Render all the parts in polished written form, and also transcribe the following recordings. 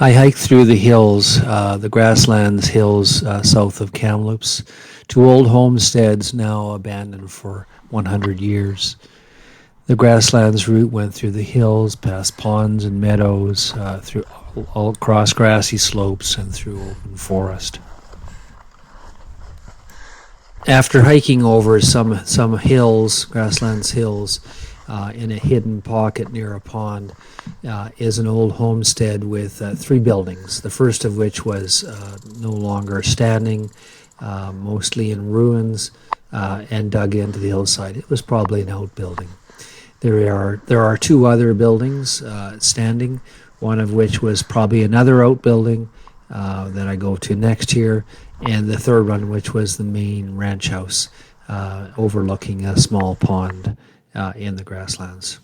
I hiked through the hills, the Grasslands hills south of Kamloops, to old homesteads now abandoned for 100 years. The Grasslands route went through the hills, past ponds and meadows, through all across grassy slopes and through open forest. After hiking over some hills, Grasslands hills, in a hidden pocket near a pond, is an old homestead with three buildings. The first of which was no longer standing, mostly in ruins, and dug into the hillside. It was probably an outbuilding. There are two other buildings standing, one of which was probably another outbuilding that I go to next year, and the third one, which was the main ranch house overlooking a small pond in the Grasslands.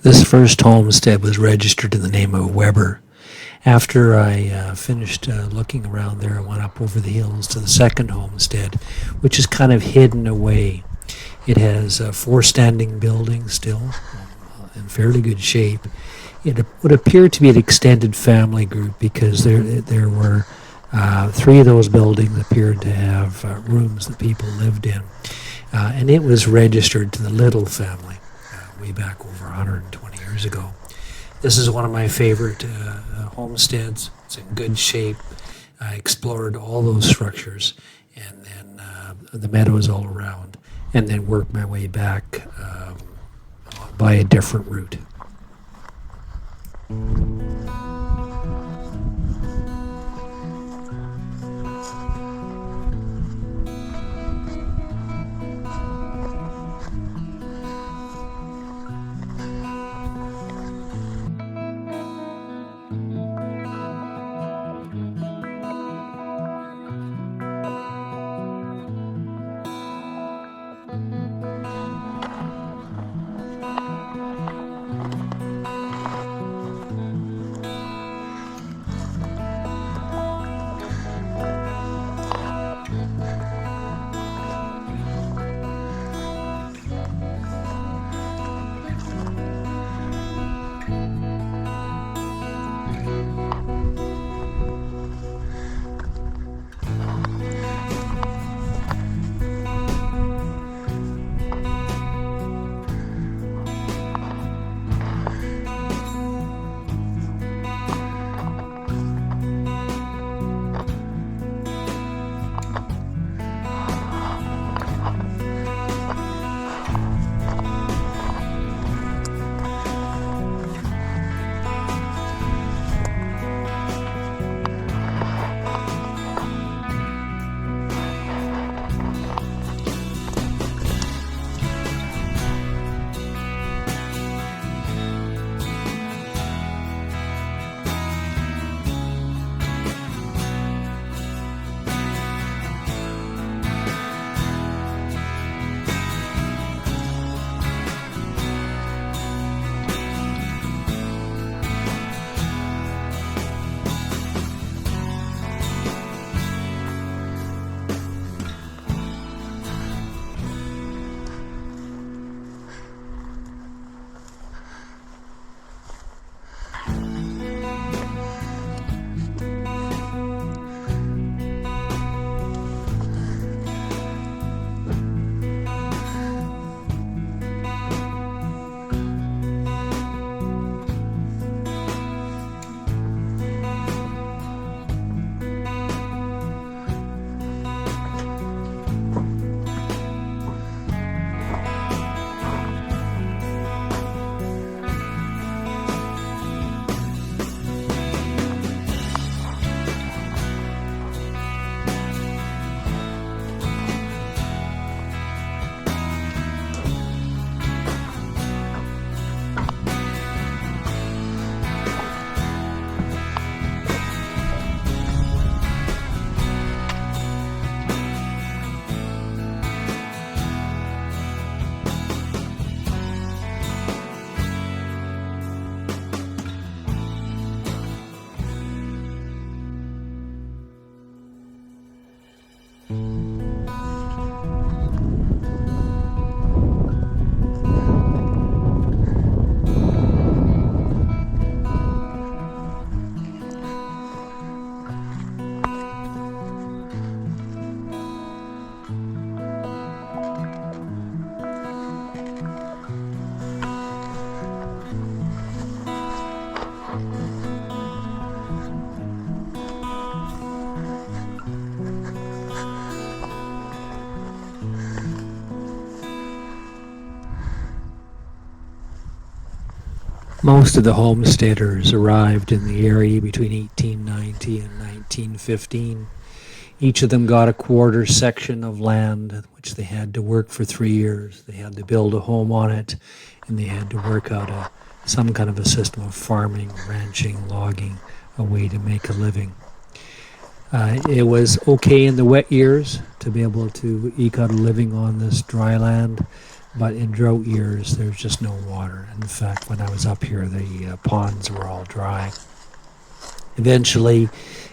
This first homestead was registered in the name of Weber. After I finished looking around there, I went up over the hills to the second homestead, which is kind of hidden away. It has four standing buildings still, in fairly good shape. It would appear to be an extended family group because there were three of those buildings appeared to have rooms that people lived in. And it was registered to the Little family way back over 120 years ago. This is one of my favorite homesteads. It's in good shape. I explored all those structures and then the meadows all around, and then worked my way back by a different route. Most of the homesteaders arrived in the area between 1890 and 1915. Each of them got a quarter section of land, which they had to work for 3 years. They had to build a home on it, and they had to work out some kind of a system of farming, ranching, logging, a way to make a living. It was okay in the wet years to be able to eke out a living on this dry land, but in drought years, there's just no water. In fact, when I was up here, the ponds were all dry. Eventually,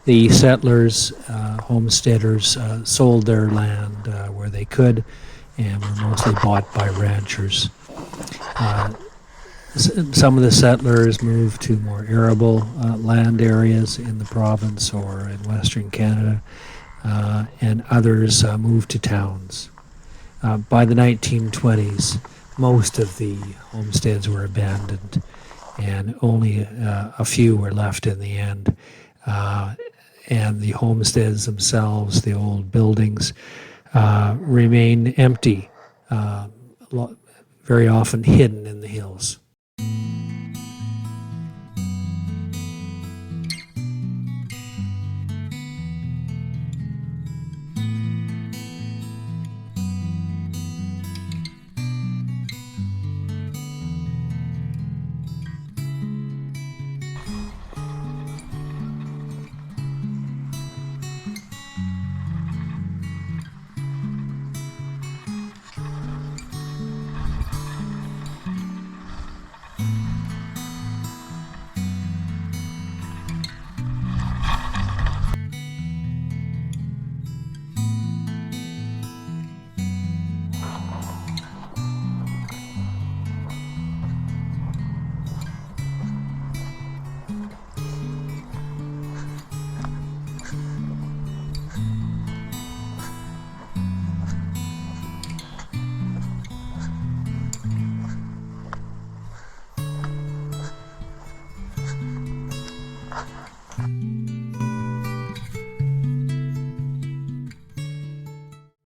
the settlers, homesteaders, sold their land where they could, and were mostly bought by ranchers. Some of the settlers moved to more arable land areas in the province or in Western Canada, and others moved to towns. By the 1920s, most of the homesteads were abandoned, and only a few were left in the end. And the homesteads themselves, the old buildings, remain empty, very often hidden in the hills.